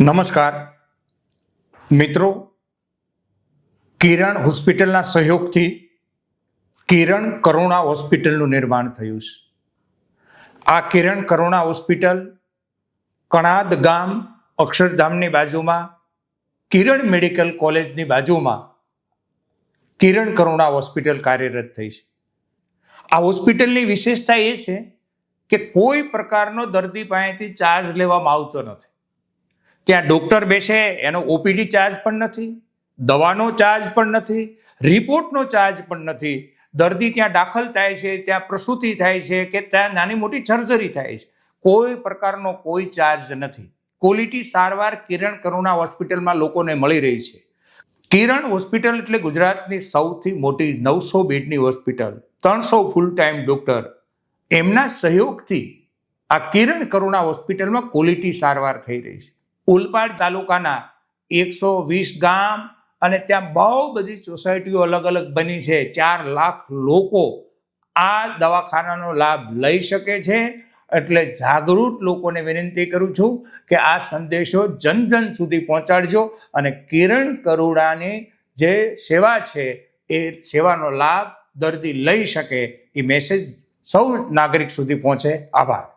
નમસ્કાર મિત્રો, કિરણ હોસ્પિટલના સહયોગથી કિરણ કરુણા હોસ્પિટલનું નિર્માણ થયું છે. આ કિરણ કરુણા હોસ્પિટલ કણાદ ગામ અક્ષરધામની બાજુમાં કિરણ મેડિકલ કોલેજની બાજુમાં કિરણ કરુણા હોસ્પિટલ કાર્યરત થઈ છે. આ હોસ્પિટલની વિશેષતા એ છે કે કોઈ પ્રકારનો દર્દી પાસેથી ચાર્જ લેવામાં આવતો નથી. ત્યાં ડૉક્ટર બેસે એનો ઓપીડી ચાર્જ પણ નથી, દવાનો ચાર્જ પણ નથી, રિપોર્ટનો ચાર્જ પણ નથી. દર્દી ત્યાં દાખલ થાય છે, ત્યાં પ્રસૂતિ થાય છે કે ત્યાં નાની મોટી સર્જરી થાય છે, કોઈ પ્રકારનો કોઈ ચાર્જ નથી. ક્વોલિટી સારવાર કિરણ કરુણા હોસ્પિટલમાં લોકોને મળી રહી છે. કિરણ હોસ્પિટલ એટલે ગુજરાતની સૌથી મોટી 900 બેડની હોસ્પિટલ, 300 ફૂલ ટાઈમ ડૉક્ટર. એમના સહયોગથી આ કિરણ કરુણા હોસ્પિટલમાં ક્વોલિટી સારવાર થઈ રહી છે. ઓલપાડ તાલુકાના 120 ગામ અને ત્યાં બહુ બધી સોસાયટીઓ અલગ અલગ બની છે. 4 લાખ લોકો આ દવાખાનાનો લાભ લઈ શકે છે. એટલે જાગૃત લોકોને વિનંતી કરું છું કે આ સંદેશો જન જન સુધી પહોંચાડજો અને કિરણ કરુણાની જે સેવા છે એ સેવાનો લાભ દર્દી લઈ શકે એ મેસેજ સૌ નાગરિક સુધી પહોંચે. આભાર.